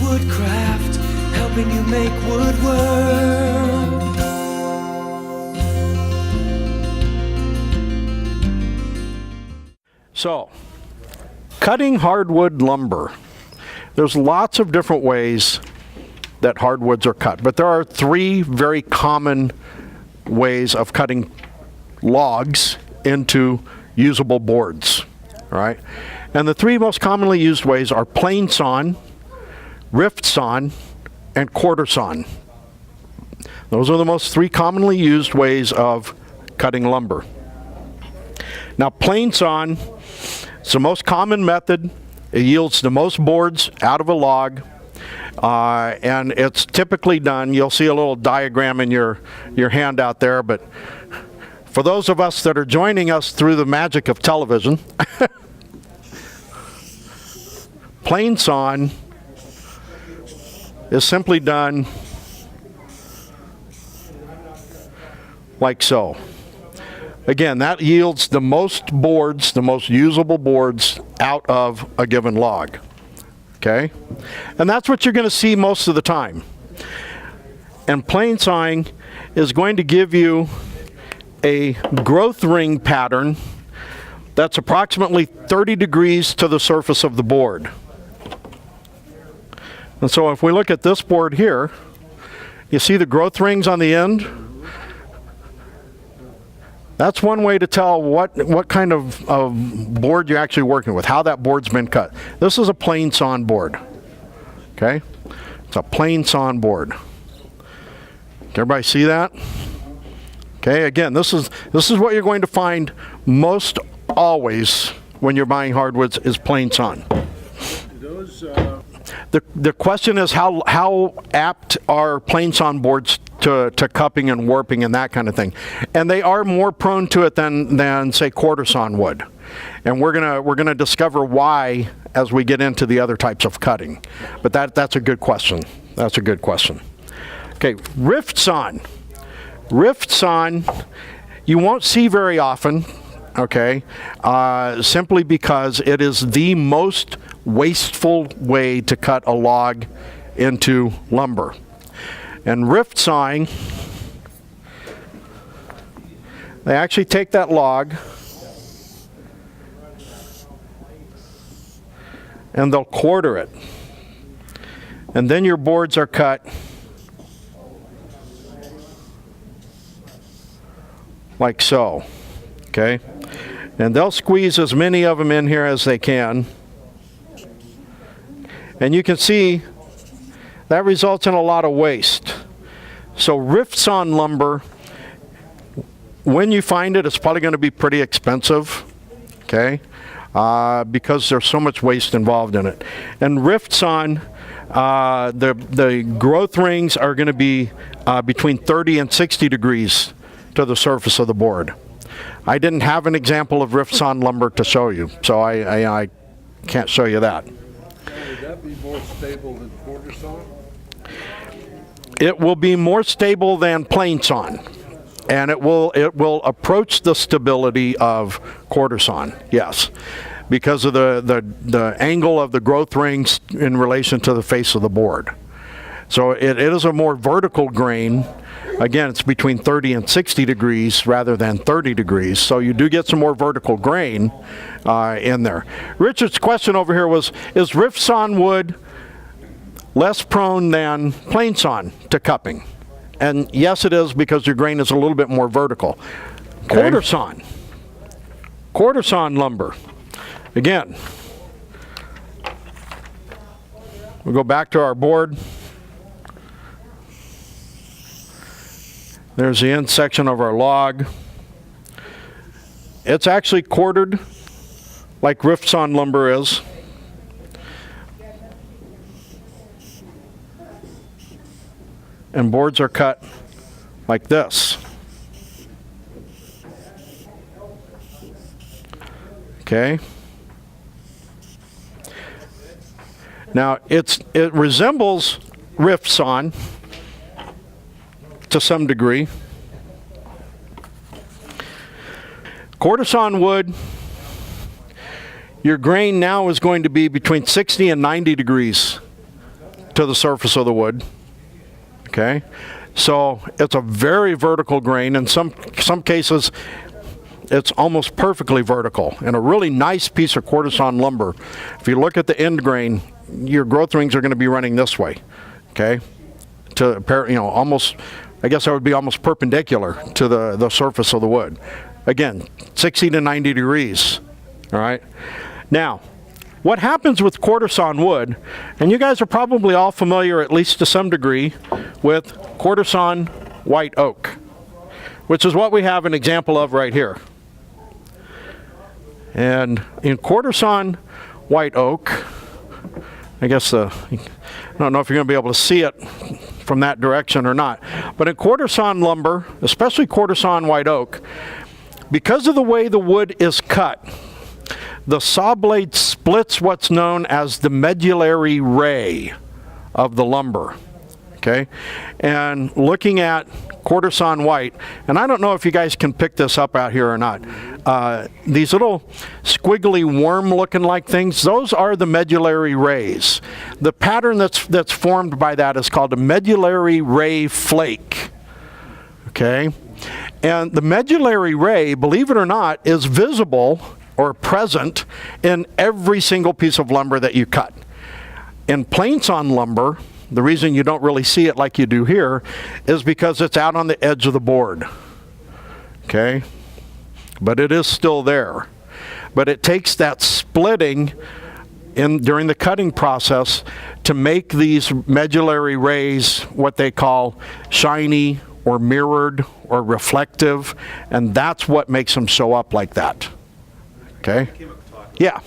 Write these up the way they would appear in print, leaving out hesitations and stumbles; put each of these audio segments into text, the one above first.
Woodcraft, helping you make woodwork. So, cutting hardwood lumber. There's lots of different ways that hardwoods are cut, but there are three very common ways of cutting logs into usable boards, right? And the three most commonly used ways are plain-sawn, rift-sawn, and quarter-sawn. Those are the most three commonly used ways of cutting lumber. Now, plain-sawn is the most common method. It yields the most boards out of a log, and it's typically done. You'll see a little diagram in your handout there, but for those of us that are joining us through the magic of television, plain-sawn is simply done like so. Again, that yields the most boards, the most usable boards out of a given log. Okay? And that's what you're going to see most of the time. And plain-sawing is going to give you a growth ring pattern that's approximately 30 degrees to the surface of the board. And so if we look at this board here, you see the growth rings on the end? That's one way to tell what kind of board you're actually working with, how that board's been cut. This is a plain-sawn board, okay? It's a plain-sawn board. Can everybody see that? Okay, again, this is what you're going to find most always when you're buying hardwoods is plain-sawn. The question is how apt are plain-sawn boards to cupping and warping and that kind of thing, and they are more prone to it than say quarter-sawn wood, and we're gonna discover why as we get into the other types of cutting. But that's a good question. That's a good question. Okay, rift-sawn. Rift-sawn you won't see very often. Okay, simply because it is the most wasteful way to cut a log into lumber. And rift sawing, they actually take that log and they'll quarter it. And then your boards are cut like so. Okay? And they'll squeeze as many of them in here as they can. And you can see that results in a lot of waste. So rift-sawn lumber, when you find it, it's probably going to be pretty expensive, okay, because there's so much waste involved in it. And rift-sawn, the growth rings are going to be between 30 and 60 degrees to the surface of the board. I didn't have an example of rift-sawn lumber to show you, so I can't show you that. Would that be more stable than quarter-sawn? It will be more stable than plain-sawn, and it will approach the stability of quarter-sawn, yes, because of the angle of the growth rings in relation to the face of the board. So it is a more vertical grain. Again, it's between 30 and 60 degrees rather than 30 degrees, so you do get some more vertical grain in there. Richard's question over here was, is rift-sawn wood less prone than plain-sawn to cupping? And yes, it is, because your grain is a little bit more vertical. Okay. Quarter-sawn lumber. Again, we'll go back to our board. There's the end section of our log. It's actually quartered like rift-sawn lumber is. And boards are cut like this. Okay. Now it resembles rift-sawn to some degree. Quarter-sawn wood, your grain now is going to be between 60 and 90 degrees to the surface of the wood. Okay, so it's a very vertical grain. In some cases, it's almost perfectly vertical. And a really nice piece of quarter-sawn lumber, if you look at the end grain, your growth rings are going to be running this way. Okay, to almost, I guess that would be almost perpendicular to the surface of the wood. Again, 60 to 90 degrees. All right. Now, what happens with quarter-sawn wood, and you guys are probably all familiar, at least to some degree, with quarter-sawn white oak, which is what we have an example of right here. And in quarter-sawn white oak, I guess I don't know if you're going to be able to see it from that direction or not, but in quarter-sawn lumber, especially quarter-sawn white oak, because of the way the wood is cut, the saw blade splits what's known as the medullary ray of the lumber. Okay, and looking at quarter-sawn white, and I don't know if you guys can pick this up out here or not. These little squiggly worm-looking like things, those are the medullary rays. The pattern that's formed by that is called a medullary ray flake. Okay, and the medullary ray, believe it or not, is visible or present in every single piece of lumber that you cut. In plain-sawn lumber, the reason you don't really see it like you do here is because it's out on the edge of the board. Okay? But it is still there. But it takes that splitting during the cutting process to make these medullary rays what they call shiny or mirrored or reflective, and that's what makes them show up like that. Okay? Yeah,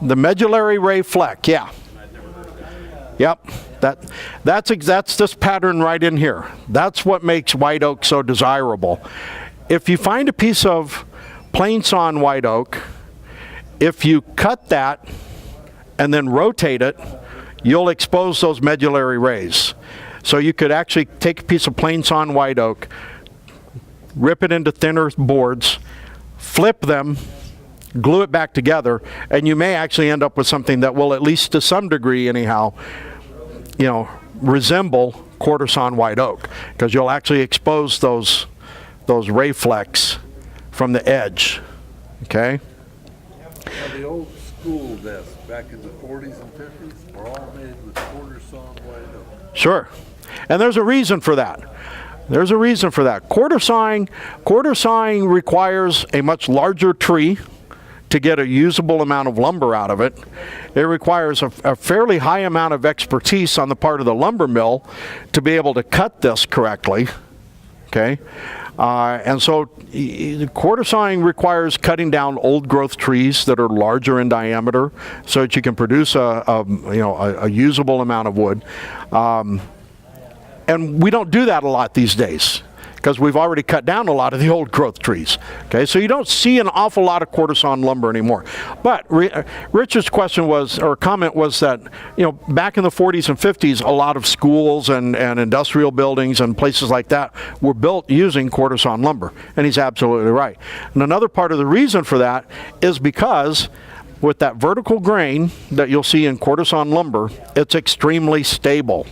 the medullary ray fleck, yeah. Yep, that's this pattern right in here. That's what makes white oak so desirable. If you find a piece of plain-sawn white oak, if you cut that and then rotate it, you'll expose those medullary rays. So you could actually take a piece of plain-sawn white oak, rip it into thinner boards, flip them, glue it back together, and you may actually end up with something that will, at least to some degree anyhow, resemble quarter-sawn white oak, because you'll actually expose those ray flecks from the edge. Okay? Now, the old school desks back in the 40s and 50s were all made with quarter-sawn white oak. Sure. And there's a reason for that. Quarter-sawing requires a much larger tree to get a usable amount of lumber out of it. It requires a fairly high amount of expertise on the part of the lumber mill to be able to cut this correctly. Okay? And so quarter-sawing requires cutting down old growth trees that are larger in diameter so that you can produce a usable amount of wood. And we don't do that a lot these days, because we've already cut down a lot of the old growth trees. Okay, so you don't see an awful lot of quarter-sawn lumber anymore. But Richard's question was, or comment was that, back in the 40s and 50s, a lot of schools and industrial buildings and places like that were built using quarter-sawn lumber. And he's absolutely right. And another part of the reason for that is because with that vertical grain that you'll see in quarter-sawn lumber, it's extremely stable.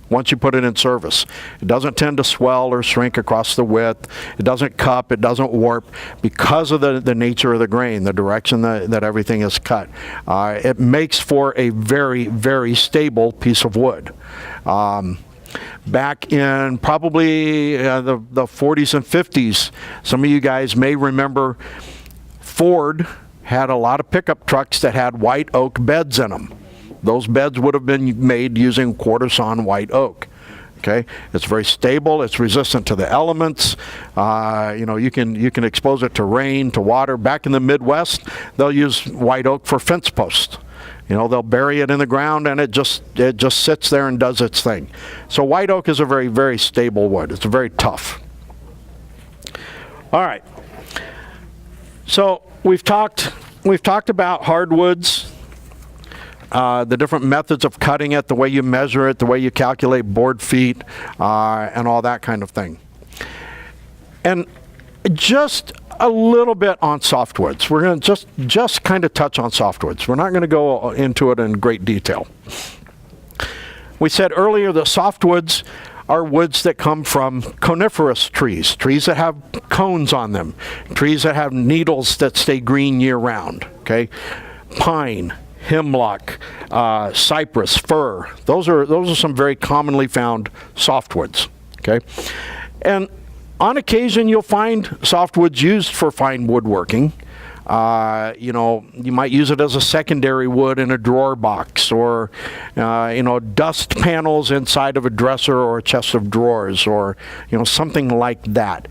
Once you put it in service, it doesn't tend to swell or shrink across the width. It doesn't cup. It doesn't warp because of the nature of the grain, the direction that everything is cut. It makes for a very, very stable piece of wood. Back in probably the 40s and 50s, some of you guys may remember Ford had a lot of pickup trucks that had white oak beds in them. Those beds would have been made using quarter-sawn white oak. Okay, it's very stable. It's resistant to the elements. You can expose it to rain, to water. Back in the Midwest, they'll use white oak for fence posts. They'll bury it in the ground, and it just sits there and does its thing. So white oak is a very, very stable wood. It's very tough. All right. So we've talked about hardwoods. The different methods of cutting it, the way you measure it, the way you calculate board feet, and all that kind of thing. And just a little bit on softwoods. We're going to just kind of touch on softwoods. We're not going to go into it in great detail. We said earlier that softwoods are woods that come from coniferous trees, trees that have cones on them, trees that have needles that stay green year-round, okay? Pine, hemlock, cypress, fir, those are some very commonly found softwoods, okay? And on occasion, you'll find softwoods used for fine woodworking. You know, you might use it as a secondary wood in a drawer box, or, you know, dust panels inside of a dresser or a chest of drawers, or, you know, something like that.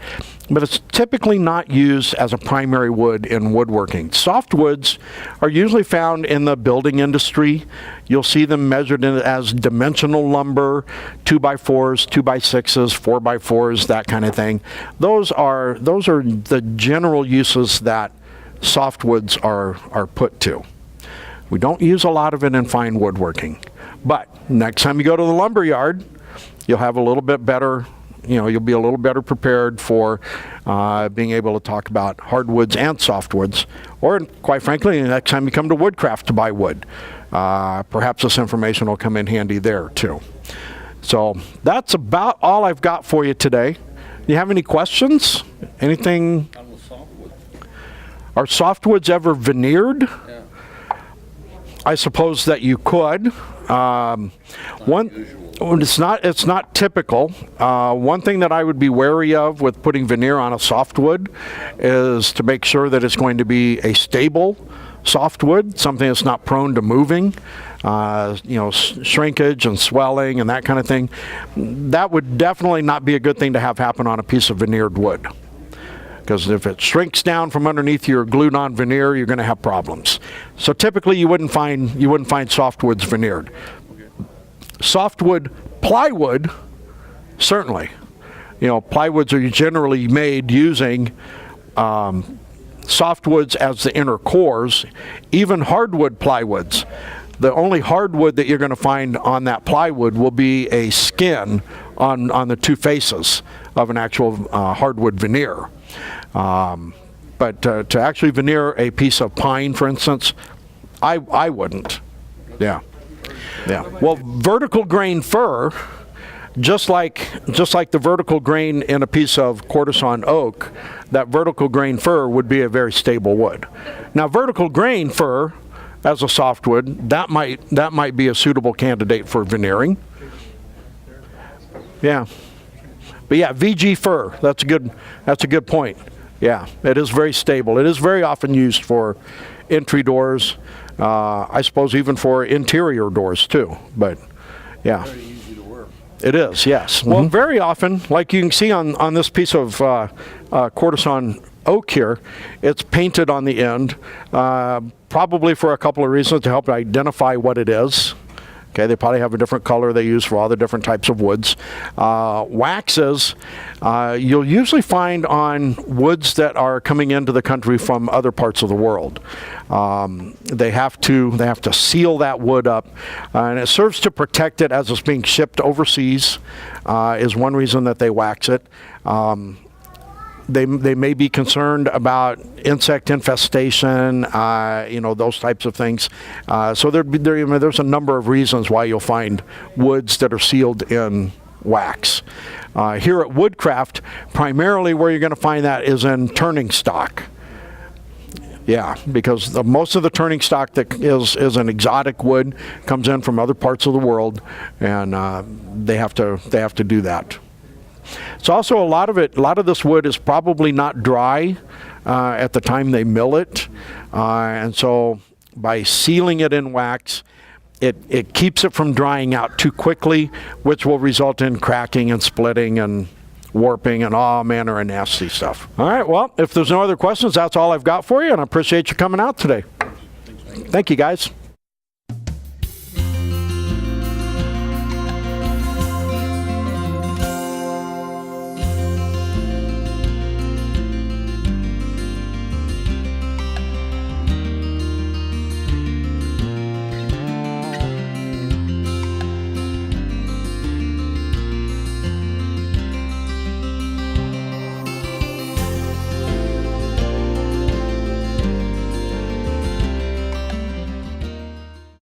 But it's typically not used as a primary wood in woodworking. Softwoods are usually found in the building industry. You'll see them measured in as dimensional lumber, 2x4s, 2x6s, 4x4s, that kind of thing. Those are the general uses that softwoods are put to. We don't use a lot of it in fine woodworking, but next time you go to the lumber yard, you'll have a little bit better, you know, you'll be a little better prepared for being able to talk about hardwoods and softwoods, or quite frankly, the next time you come to Woodcraft to buy wood, perhaps this information will come in handy there too. So that's about all I've got for you today. Do you have any questions? Anything? Are softwoods ever veneered? Yeah. I suppose that you could. It's not typical. One thing that I would be wary of with putting veneer on a softwood is to make sure that it's going to be a stable softwood, something that's not prone to moving, you know, shrinkage and swelling and that kind of thing. That would definitely not be a good thing to have happen on a piece of veneered wood. Because if it shrinks down from underneath your glued-on veneer, you're going to have problems. So typically, you wouldn't find softwoods veneered. Softwood plywood, certainly. You know, plywoods are generally made using softwoods as the inner cores. Even hardwood plywoods, the only hardwood that you're going to find on that plywood will be a skin on the two faces of an actual hardwood veneer. But to actually veneer a piece of pine, for instance, I wouldn't. Yeah. Yeah. Well, vertical grain fir, just like the vertical grain in a piece of Quarter-Sawn oak, that vertical grain fir would be a very stable wood. Now, vertical grain fir as a softwood, that might be a suitable candidate for veneering. Yeah. But yeah, VG fir, that's a good point. Yeah, it is very stable. It is very often used for entry doors, I suppose even for interior doors too, but yeah. Very easy to work. It is, yes. Mm-hmm. Well, very often, like you can see on this piece of Quarter-Sawn oak here, it's painted on the end, probably for a couple of reasons to help identify what it is. Okay, they probably have a different color they use for all the different types of woods. Waxes, you'll usually find on woods that are coming into the country from other parts of the world. They have to seal that wood up, and it serves to protect it as it's being shipped overseas. Is one reason that they wax it. They may be concerned about insect infestation, you know, those types of things. So there's a number of reasons why you'll find woods that are sealed in wax. Here at Woodcraft, primarily where you're going to find that is in turning stock. Yeah, because most of the turning stock that is an exotic wood comes in from other parts of the world, and they have to do that. So also a lot of this wood is probably not dry at the time they mill it, and so by sealing it in wax, it keeps it from drying out too quickly, which will result in cracking and splitting and warping and all manner of nasty stuff. All right, well, if there's no other questions, that's all I've got for you, and I appreciate you coming out today. Thank you, guys.